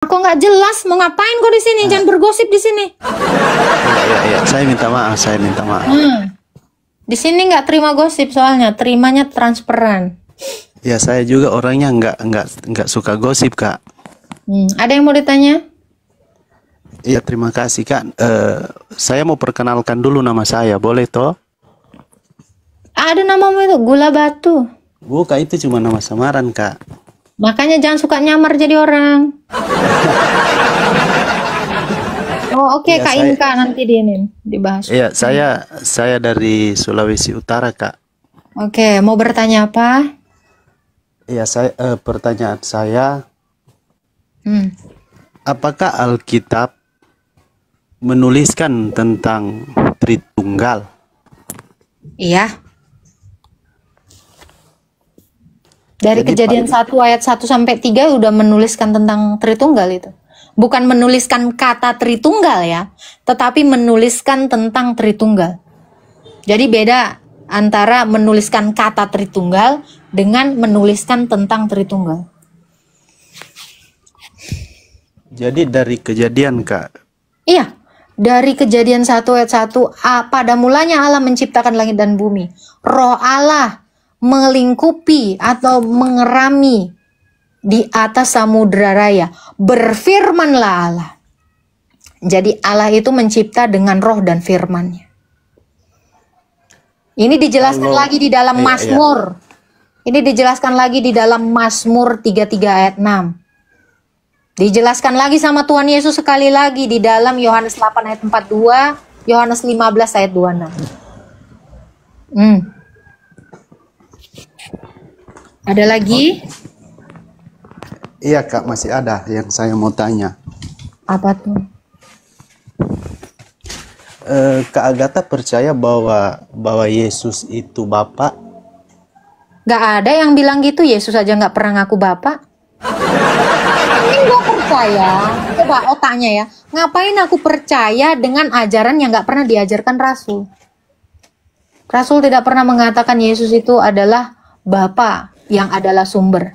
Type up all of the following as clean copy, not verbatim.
Kok nggak jelas? Mau ngapain kok di sini? Jangan bergosip di sini. Iya, saya minta maaf, saya minta maaf. Di sini nggak terima gosip soalnya, terimanya transparan. Ya, saya juga orangnya nggak suka gosip, Kak. Ada yang mau ditanya? Iya, terima kasih, Kak. Saya mau perkenalkan dulu nama saya, boleh toh? Ada namamu itu, Gula Batu. Bukan, itu cuma nama samaran, Kak. Makanya jangan suka nyamar jadi orang. Oh, oke, Iya, Kak Inka nanti dibahas. Iya, saya dari Sulawesi Utara, Kak. Oke, mau bertanya apa? Iya, pertanyaan saya, apakah Alkitab menuliskan tentang Tritunggal? Iya. Dari Jadi, Kejadian 1 ayat 1 sampai 3 udah menuliskan tentang Tritunggal itu. Bukan menuliskan kata Tritunggal ya, tetapi menuliskan tentang Tritunggal. Jadi beda antara menuliskan kata Tritunggal dengan menuliskan tentang Tritunggal. Jadi dari Kejadian, Kak. Iya, dari Kejadian 1 ayat 1, pada mulanya Allah menciptakan langit dan bumi. Roh Allah melingkupi atau mengerami di atas samudra raya. Berfirmanlah Allah. Jadi Allah itu mencipta dengan roh dan firman-Nya. Ini dijelaskan lagi di dalam Mazmur. Ini dijelaskan lagi di dalam Mazmur 33 ayat 6. Dijelaskan lagi sama Tuhan Yesus sekali lagi di dalam Yohanes 8 ayat 42, Yohanes 15 ayat 26. Ada lagi? Iya, Kak, masih ada yang saya mau tanya. Apa tuh? Kak Agatha percaya bahwa Yesus itu Bapa? Gak ada yang bilang gitu. Yesus aja gak pernah ngaku Bapa. Ini gak percaya. Coba otaknya ya. Ngapain aku percaya dengan ajaran yang gak pernah diajarkan Rasul? Rasul tidak pernah mengatakan Yesus itu adalah Bapa yang adalah sumber.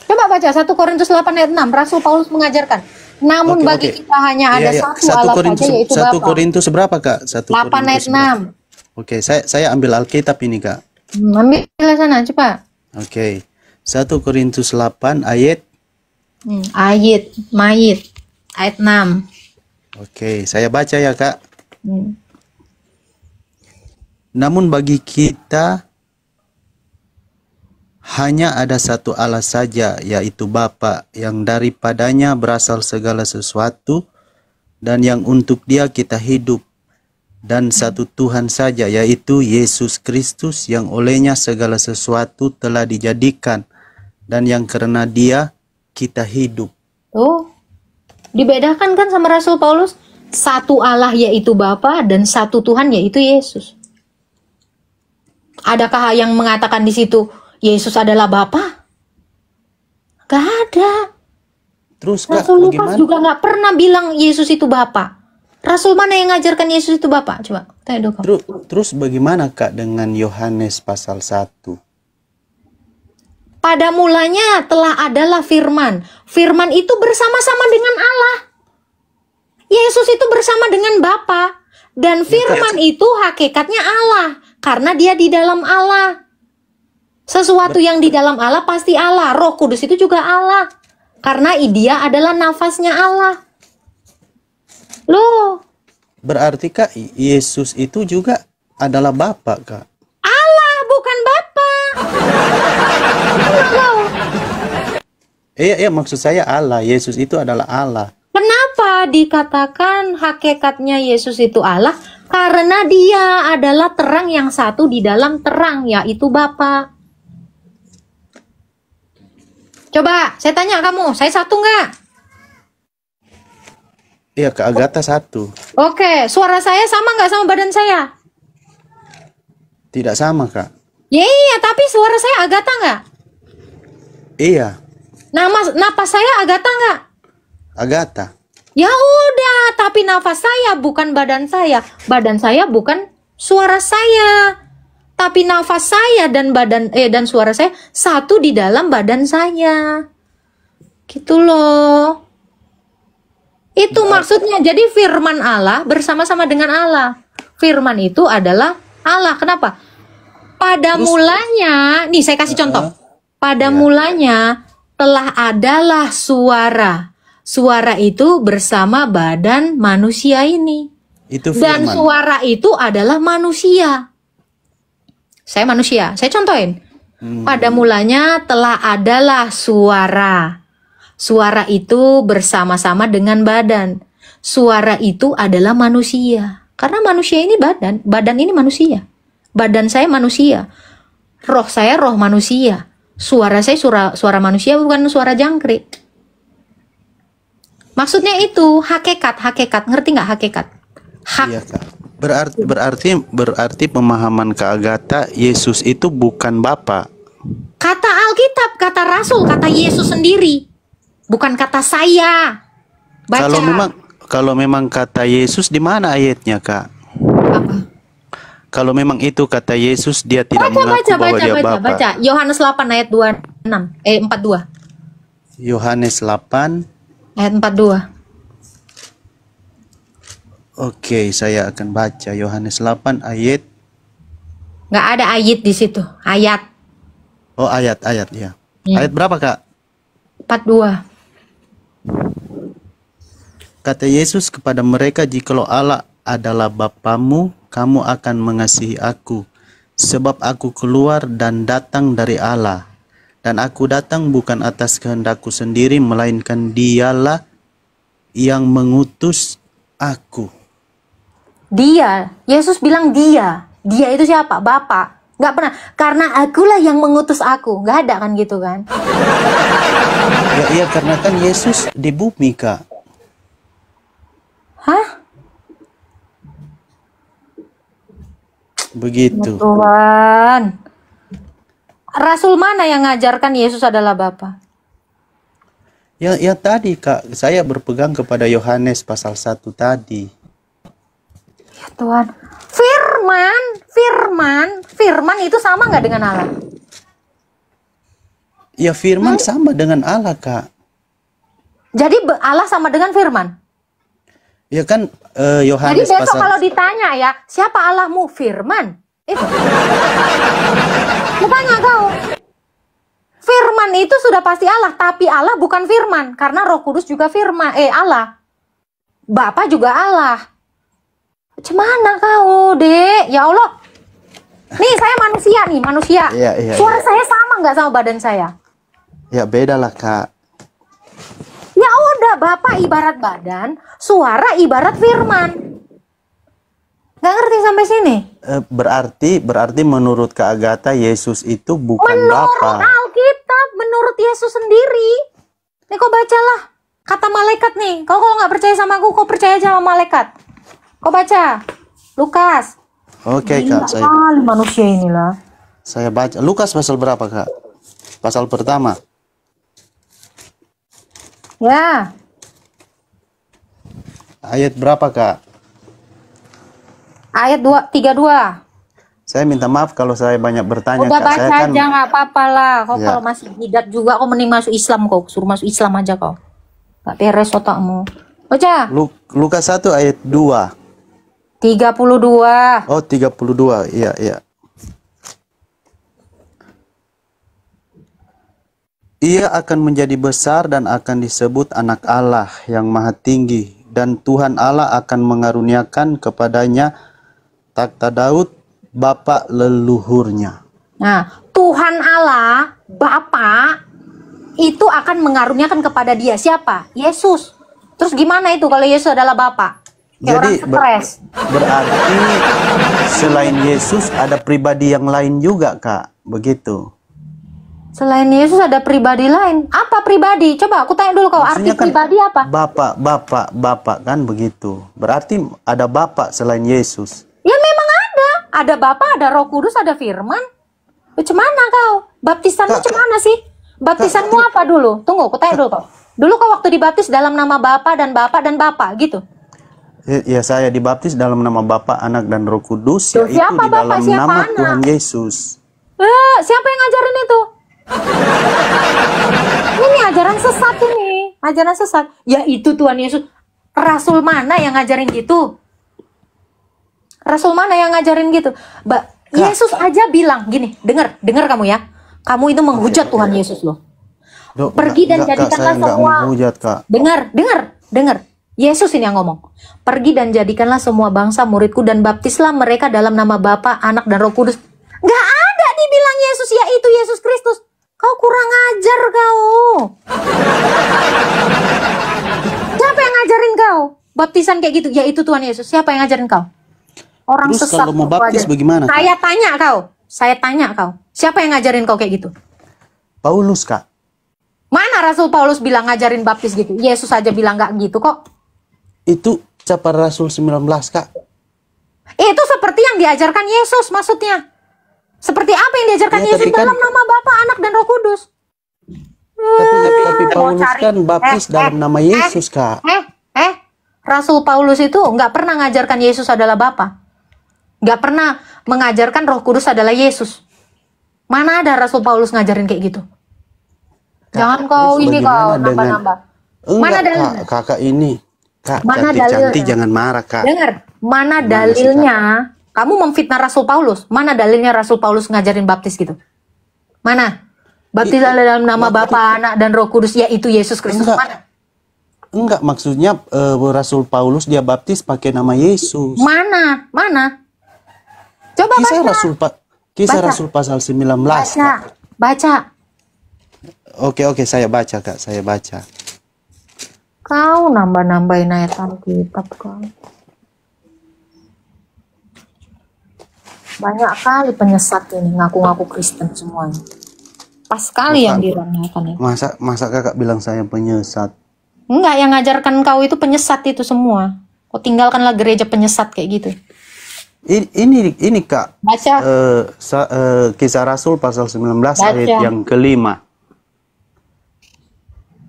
Coba baca 1 Korintus 8 ayat 6. Rasul Paulus mengajarkan. Namun bagi kita hanya ada satu Allah saja, yaitu Bapa. 1 Korintus berapa, Kak? 8 ayat 6. Oke, saya ambil Alkitab ini, Kak. Ambil sana, cepat. Oke. 1 Korintus 8 ayat Ayat 6. Oke, saya baca ya, Kak. Namun bagi kita hanya ada satu Allah saja, yaitu Bapa, yang daripadanya berasal segala sesuatu dan yang untuk Dia kita hidup, dan satu Tuhan saja, yaitu Yesus Kristus, yang olehnya segala sesuatu telah dijadikan dan yang karena Dia kita hidup. Tuh, dibedakan kan sama Rasul Paulus? Satu Allah yaitu Bapa dan satu Tuhan yaitu Yesus. Adakah yang mengatakan di situ Yesus adalah Bapa? Gak ada. Terus, Kak, Rasul Lukas bagaimana? juga gak pernah bilang Yesus itu Bapa. Rasul mana yang ngajarkan Yesus itu Bapa? Coba tanya dulu kamu. Terus bagaimana, Kak, dengan Yohanes pasal 1? Pada mulanya telah adalah firman. Firman itu bersama-sama dengan Allah. Yesus itu bersama dengan Bapa. Dan firman itu hakikatnya Allah. Karena dia di dalam Allah. Sesuatu yang di dalam Allah pasti Allah. Roh Kudus itu juga Allah. Karena dia adalah nafasnya Allah. Loh. Berarti, Kak, Yesus itu juga adalah Bapa, Kak? Allah bukan Bapa. Iya, maksud saya Allah. Yesus itu adalah Allah. Kenapa dikatakan hakikatnya Yesus itu Allah? Karena dia adalah terang yang satu di dalam terang, yaitu Bapa. Coba, saya tanya kamu, saya satu nggak? Iya, Kak Agatha satu. Oke, suara saya sama nggak sama badan saya? Tidak sama, Kak. Ya iya, tapi suara saya Agatha nggak? Iya, Napas saya Agatha nggak? Agatha. Ya udah, tapi nafas saya bukan badan saya. Badan saya bukan suara saya. Tapi nafas saya dan dan suara saya satu di dalam badan saya. Gitu loh. Itu maksudnya. Jadi firman Allah bersama-sama dengan Allah. Firman itu adalah Allah. Kenapa? Pada mulanya, nih saya kasih contoh. Pada mulanya telah adalah suara. Suara itu bersama badan manusia ini. Itu Dan firman. suara itu adalah manusia. Saya manusia. Saya contohin. Pada mulanya telah adalah suara. Suara itu bersama-sama dengan badan. Suara itu adalah manusia. Karena manusia ini badan. Badan ini manusia. Badan saya manusia. Roh saya roh manusia. Suara saya suara manusia, bukan suara jangkrik. Maksudnya itu hakikat. Ngerti nggak hakikat? Hak. Iya, Kak. Berarti pemahaman Kak Agatha, Yesus itu bukan Bapa. Kata Alkitab, kata Rasul, kata Yesus sendiri. Bukan kata saya. Baca. Kalau memang kata Yesus, di mana ayatnya, Kak? Apa? Kalau memang itu kata Yesus, dia tidak mengaku bahwa dia Bapa. Baca. Yohanes 8 ayat 42. Yohanes 8 Ayat 42. Oke, saya akan baca Yohanes 8 ayat. Nggak ada ayat di situ. Ayat. Oh, ayat ya. Ya. Ayat berapa, Kak? 42. Kata Yesus kepada mereka, jikalau Allah adalah Bapamu, kamu akan mengasihi aku, sebab aku keluar dan datang dari Allah. Dan aku datang bukan atas kehendakku sendiri, melainkan Dialah yang mengutus aku. Dia, Yesus bilang dia. Dia itu siapa? Bapa. Nggak pernah. Karena akulah yang mengutus aku. Nggak ada kan gitu kan? Ya, iya, karena kan Yesus di bumi, Kak. Hah? Begitu. Tuhan. Rasul mana yang ngajarkan Yesus adalah Bapa? Ya tadi, Kak, saya berpegang kepada Yohanes pasal 1 tadi. Ya Tuhan. Firman itu sama nggak dengan Allah? Ya, firman sama dengan Allah, Kak. Jadi Allah sama dengan firman? Ya kan, Jadi Yohanes besok pasal... kalau ditanya ya, siapa Allahmu? Firman. Itu. Tanya kau. Firman itu sudah pasti Allah, tapi Allah bukan firman. Karena Roh Kudus juga firman. Allah. Bapa juga Allah. Cemana kau, Dek? Ya Allah. Nih, saya manusia. Iya, Suara saya sama nggak sama badan saya? Ya, beda lah, Kak. Ya udah, Bapak ibarat badan, suara ibarat firman. Nggak ngerti sampai sini? Berarti menurut Kak Agatha, Yesus itu bukan Menurut Bapa. Alkitab, menurut Yesus sendiri. Nih kau bacalah kata malaikat nih. Kau kalau nggak percaya sama aku, kau percaya aja sama malaikat. Kau baca Lukas. Oke, Kak, Manusia inilah. saya baca. Lukas pasal berapa, Kak? Pasal pertama. Ya. Ayat berapa, Kak? Ayat 32. Saya minta maaf kalau saya banyak bertanya, Udah Kak. baca Saya aja nggak apa-apa lah. Kau Ya. kalau masih bidat juga, kau mending masuk Islam kau. Suruh masuk Islam aja kau. Gak beres otakmu. Baca. Lukas 1 ayat 2. 32. Oh, 32. Iya. Ia akan menjadi besar dan akan disebut anak Allah yang maha tinggi. Dan Tuhan Allah akan mengaruniakan kepadanya takhta Daud, bapa leluhurnya. Nah, Tuhan Allah, Bapa, itu akan mengaruniakan kepada dia. Siapa? Yesus. Terus gimana itu kalau Yesus adalah Bapa? Kayak orang stres. Berarti selain Yesus ada pribadi yang lain juga, Kak. Begitu. Selain Yesus ada pribadi lain. Apa pribadi? Coba aku tanya dulu kau, arti Maksudnya kan pribadi apa? Bapak kan begitu. Berarti ada Bapak selain Yesus. Ya memang ada. Ada Bapa, ada Roh Kudus, ada Firman. Cemana kau? Baptisanmu Kak, cemana sih? Baptisanmu apa dulu? Tunggu, aku tanya dulu kau. Dulu kau waktu dibaptis dalam nama Bapa dan Bapa dan Bapa gitu. Ya, saya dibaptis dalam nama Bapa, Anak, dan Roh Kudus. Tuh, Yaitu siapa di Bapa, dalam siapa nama Anak? Tuhan Yesus. Siapa yang ngajarin itu? Ini ajaran sesat ini. Ajaran sesat. Ya itu Tuhan Yesus. Rasul mana yang ngajarin gitu? Rasul mana yang ngajarin gitu? Yesus aja bilang gini, dengar kamu ya. Kamu itu menghujat Tuhan Yesus loh. Pergi dan jadikanlah semua. Dengar. Yesus ini yang ngomong. Pergi dan jadikanlah semua bangsa muridku dan baptislah mereka dalam nama Bapa, Anak dan Roh Kudus. Gak ada dibilang Yesus, yaitu Yesus Kristus. Kau kurang ajar kau. Siapa yang ngajarin kau? Baptisan kayak gitu, yaitu Tuhan Yesus. Siapa yang ngajarin kau? Orang Terus sesat. kalau mau baptis bagaimana? Saya tanya kau. Siapa yang ngajarin kau kayak gitu? Paulus, Kak. Mana Rasul Paulus bilang ngajarin baptis gitu? Yesus aja bilang gak gitu kok. Itu capar Rasul 19, Kak. Itu seperti yang diajarkan Yesus maksudnya. Seperti apa yang diajarkan Ya, Yesus tapi kan- dalam nama Bapa, Anak dan Roh Kudus. Tapi Paulus kan baptis dalam nama Yesus, Kak. Rasul Paulus itu nggak pernah ngajarkan Yesus adalah Bapa. Nggak pernah mengajarkan Roh Kudus adalah Yesus. Mana ada Rasul Paulus ngajarin kayak gitu? Jangan kau terus ini kau bagaimana dengan- nambah-nambah. Mana Enggak, dalilnya? Kak. Kakak ini. Kak, Mana cantik-cantik dalilnya? jangan marah, Kak. Dengar, mana Gimana dalilnya? Kamu memfitnah Rasul Paulus. Mana dalilnya Rasul Paulus ngajarin baptis gitu? Mana? Baptis dalam nama Bapa, Anak dan Roh Kudus, yaitu Yesus Kristus. Enggak. Mana? Enggak, maksudnya Rasul Paulus dia baptis pakai nama Yesus. Mana? Coba Kisah baca. Kisah Baca. Rasul pasal 19. Kak. Baca. Oke, saya baca, Kak. Saya baca. Kau nambah-nambahin ayat Alkitab kau. Banyak kali penyesat ini ngaku-ngaku Kristen semuanya. Pas sekali yang diremehkan ini. Masa Kakak bilang saya penyesat? Enggak, yang ngajarkan kau itu penyesat itu semua. Kau tinggalkanlah gereja penyesat kayak gitu. Ini Kak. Baca. Kisah Rasul pasal 19 Baca. ayat yang kelima.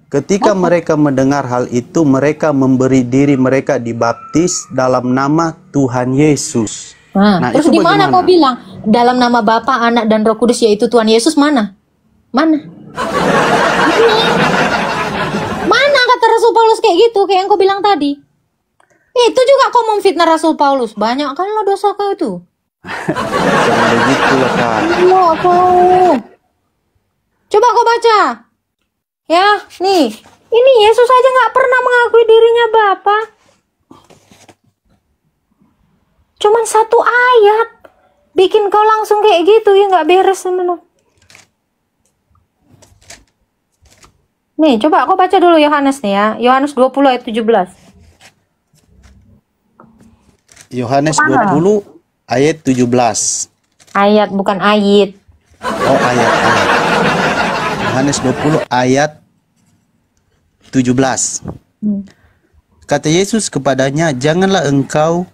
Ketika mereka mendengar hal itu, mereka memberi diri mereka dibaptis dalam nama Tuhan Yesus. Nah, terus itu di mana bagaimana? kau bilang dalam nama Bapa, Anak dan Roh Kudus yaitu Tuhan Yesus mana? Mana? Mana kata Rasul Paulus kayak gitu, kayak yang kau bilang tadi? Itu juga kau memfitnah Rasul Paulus. Banyak kan lo dosa kau itu. Jangan begitu lah, Kak. Allah kau. Coba kau baca. Ya, nih. Ini Yesus aja nggak pernah mengakui dirinya Bapa. Cuman satu ayat bikin kau langsung kayak gitu ya, nggak beres temen. Nih, coba kau baca dulu Yohanes nih ya. Yohanes 20 ayat 17. Yohanes Mana? 20 ayat 17. Ayat bukan ayat. Oh, ayat. Yohanes 20 ayat 17. Kata Yesus kepadanya, "Janganlah engkau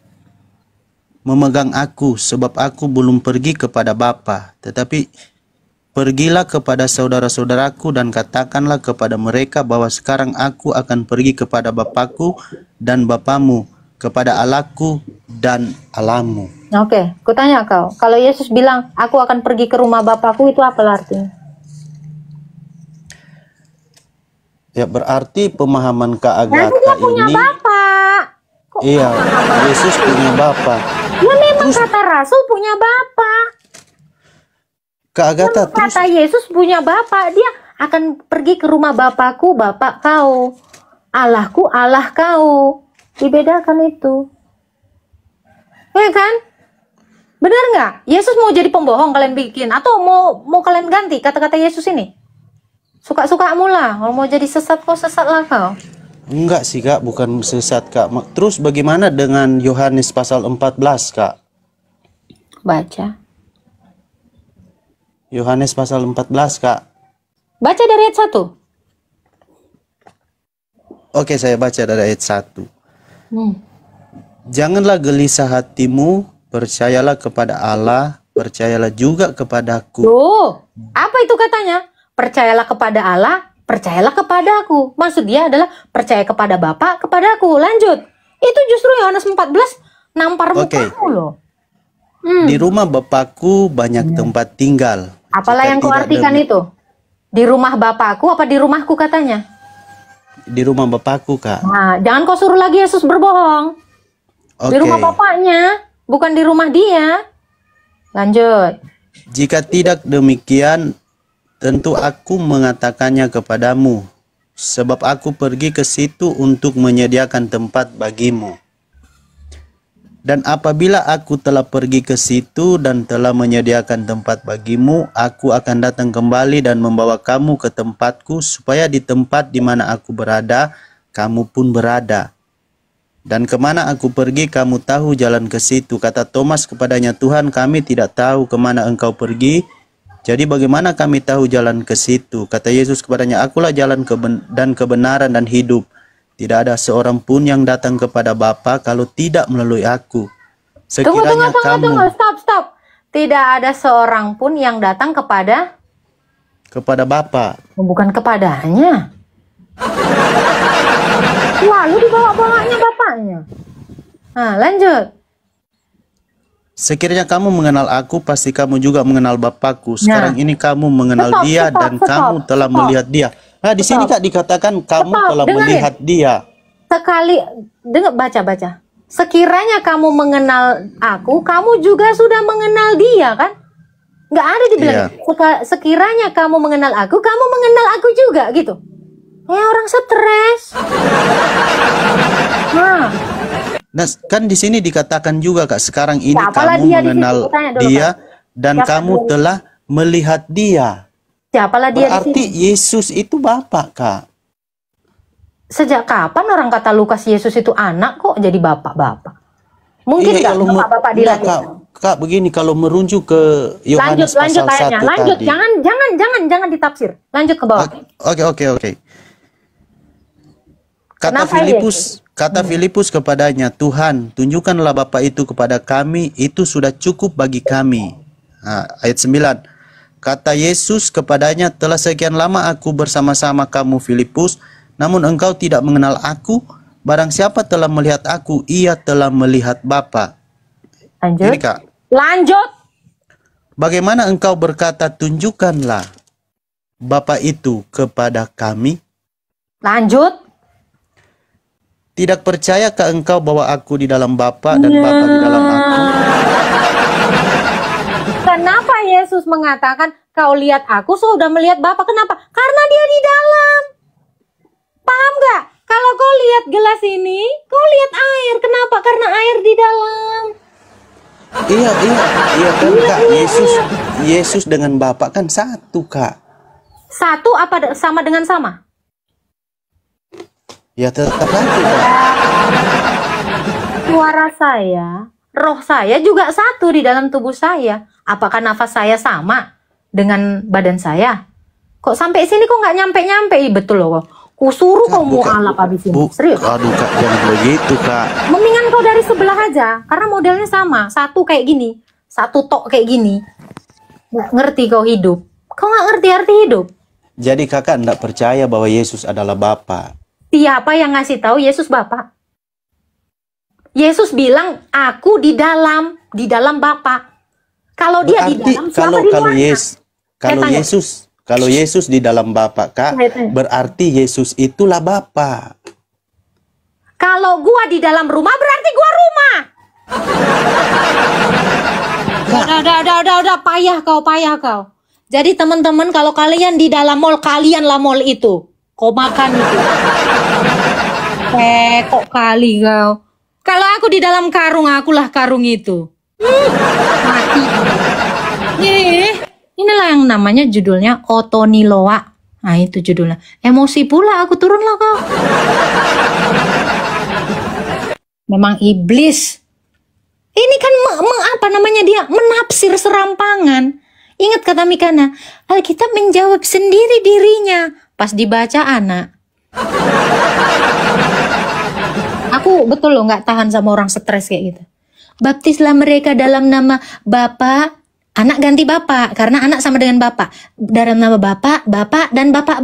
memegang aku, sebab aku belum pergi kepada Bapa, tetapi pergilah kepada saudara-saudaraku dan katakanlah kepada mereka bahwa sekarang aku akan pergi kepada Bapakku dan Bapamu, kepada Allahku dan Allahmu." Oke, aku tanya kau. Kalau Yesus bilang, aku akan pergi ke rumah Bapakku, itu apa artinya? Ya, berarti pemahaman Kak Nanti Agatha dia punya ini, Bapak. Kok iya, Yesus punya Bapa. ya memang kata Rasul punya Bapak. Kak Agatha terus Kata Yesus punya Bapak. Dia akan pergi ke rumah Bapakku, Bapak kau. Allahku, Allah kau. Dibedakan itu. Ya kan? Benar nggak? Yesus mau jadi pembohong kalian bikin? Atau mau kalian ganti kata-kata Yesus ini? Suka-sukamu lah. Kalau mau jadi sesat, kau sesatlah kau. enggak sih Kak, bukan sesat Kak. Terus bagaimana dengan Yohanes pasal 14 Kak? Baca. Yohanes pasal 14 Kak. Baca dari ayat 1. Oke, saya baca dari ayat 1. Hmm. Janganlah gelisah hatimu, percayalah kepada Allah, percayalah juga kepadaku. Tuh, apa itu katanya? Percayalah kepada Allah, percayalah kepada aku. Maksud dia adalah percaya kepada Bapa, kepada aku. Lanjut. Itu justru Yohanes 14 nampar mukamu loh. Di rumah Bapakku banyak tempat tinggal. Apalah Jika yang kau tidak artikan itu? Di rumah Bapakku apa di rumahku katanya? di rumah bapakku, Kak. Nah, jangan kau suruh lagi Yesus berbohong. Di Oke. rumah bapaknya, bukan di rumah dia. Lanjut. Jika tidak demikian, tentu aku mengatakannya kepadamu, sebab aku pergi ke situ untuk menyediakan tempat bagimu. Dan apabila aku telah pergi ke situ dan telah menyediakan tempat bagimu, aku akan datang kembali dan membawa kamu ke tempatku, supaya di tempat di mana aku berada, kamu pun berada. Dan kemana aku pergi, kamu tahu jalan ke situ. Kata Thomas kepadanya, Tuhan, kami tidak tahu kemana engkau pergi, jadi bagaimana kami tahu jalan ke situ? Kata Yesus kepadanya, akulah jalan dan kebenaran dan hidup. Tidak ada seorang pun yang datang kepada Bapa kalau tidak melalui aku. Sekiranya Tunggu. Stop. Tidak ada seorang pun yang datang kepada Bapa. bukan kepadanya. Lalu dibawa-bawanya bapaknya. Nah, lanjut. Sekiranya kamu mengenal aku, pasti kamu juga mengenal Bapakku. Sekarang ini kamu mengenal dia dan kamu telah melihat dia. Nah, di sini Kak dikatakan kamu telah melihat dia. Sekali dengar baca. Sekiranya kamu mengenal aku, kamu juga sudah mengenal dia, kan? Nggak ada dibilang. Iya. Sekiranya kamu mengenal aku mengenal aku juga, gitu. Orang stres. Nah, kan di sini dikatakan juga Kak, sekarang ini Siapalah kamu dia mengenal di situ? Tanya dulu, dia Kak. dan Siapa kamu dia? telah melihat dia. Siapalah dia di Berarti sini? Yesus itu Bapak, Kak. Sejak kapan orang kata Lukas Yesus itu anak kok jadi bapak-bapak? Mungkin nggak kalau bapak-bapak enggak, dilahirkan? Kak, begini, kalau merujuk ke Yohanes Lanjut pasal 1 ayatnya. Lanjut, tadi. jangan ditafsir. Lanjut ke bawah. Oke. Kata Filipus kepadanya, Tuhan, tunjukkanlah Bapa itu kepada kami, itu sudah cukup bagi kami. Nah, ayat 9. Kata Yesus kepadanya, telah sekian lama aku bersama-sama kamu Filipus, namun engkau tidak mengenal aku. Barang siapa telah melihat aku, ia telah melihat Bapa. Lanjut. Ini Kak, Lanjut. bagaimana engkau berkata, tunjukkanlah Bapa itu kepada kami? Lanjut. Tidak percayakah engkau bahwa aku di dalam Bapa dan Bapa di dalam aku? Kenapa Yesus mengatakan kau lihat aku sudah melihat Bapa? Kenapa? Karena dia di dalam. Paham gak? Kalau kau lihat gelas ini, kau lihat air. Kenapa? Karena air di dalam. Iya kan Kak. Yesus dengan Bapa kan satu, Kak. Satu apa sama dengan sama? Ya tetap satu, Kak. Suara saya, roh saya juga satu di dalam tubuh saya. Apakah nafas saya sama dengan badan saya? Kok sampai sini kok nggak nyampe-nyampe? Betul loh. Kusuruh kau mau alap habis ini. Serius. Aduh Kak, jangan begitu Kak. Mendingan kau dari sebelah aja, karena modelnya sama. Satu kayak gini, satu tok kayak gini. Nggak ngerti kau hidup. Kau nggak ngerti arti hidup. Jadi kakak tidak percaya bahwa Yesus adalah Bapa. Siapa yang ngasih tahu Yesus Bapa? Yesus bilang, aku di dalam Bapa. Kalau dia di dalam, siapa di luarnya? Kalau Yesus di dalam Bapa, Kak, berarti Yesus itulah Bapa. Kalau gua di dalam rumah, berarti gua rumah. Udah, payah kau. Jadi teman-teman, kalau kalian di dalam mall, kalianlah mall itu. Kau makan itu. Kok kali kau. Kalau aku di dalam karung, akulah karung itu. Mati. Inilah yang namanya judulnya Otoniloa. Nah itu judulnya. Emosi pula aku turunlah kau. Memang iblis. Ini kan dia menafsir serampangan. Ingat kata Mikana, Alkitab menjawab sendiri dirinya. Pas dibaca anak. Aku betul loh nggak tahan sama orang stres kayak gitu. Baptislah mereka dalam nama Bapa, anak ganti Bapak karena anak sama dengan Bapak. Dalam nama Bapak, Bapak dan Bapak.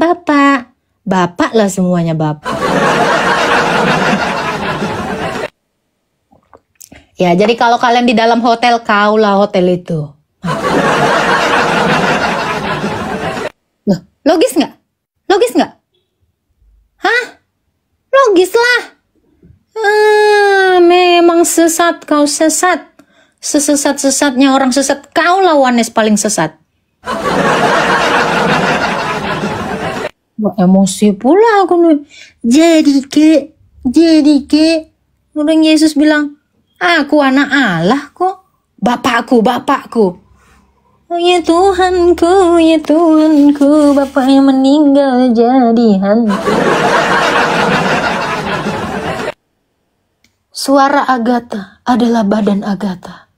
Bapak lah semuanya Bapak. Ya, jadi kalau kalian di dalam hotel, kaulah hotel itu. Loh, logis nggak? Hah? logis lah. Memang sesat kau, sesat. Sesat-sesatnya orang sesat, kau lawannya paling sesat. Emosi pula aku nih. Jadi ke. Orang Yesus bilang, aku anak Allah kok. Bapakku. Oh ya Tuhanku, Bapak yang meninggal jadi hantu. Suara Agatha adalah badan Agatha.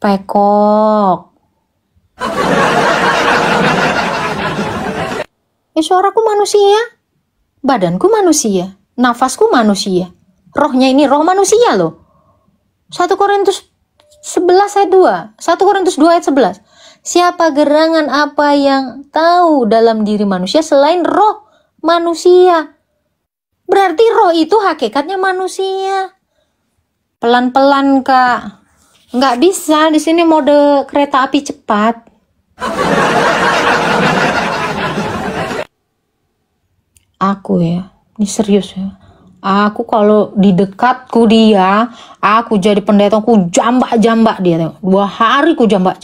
Pekok. Suaraku manusia, badanku manusia, nafasku manusia. Rohnya ini roh manusia loh. 1 Korintus 11 ayat 2. 1 Korintus 2 ayat 11. Siapa gerangan apa yang tahu dalam diri manusia selain roh manusia? Berarti roh itu hakikatnya manusia. Pelan-pelan, Kak. Nggak bisa, di sini mode kereta api cepat. Aku ya, ini serius ya. Aku kalau di dekatku dia, aku jadi pendeta, aku jambak dia. 2 hari ku jambak.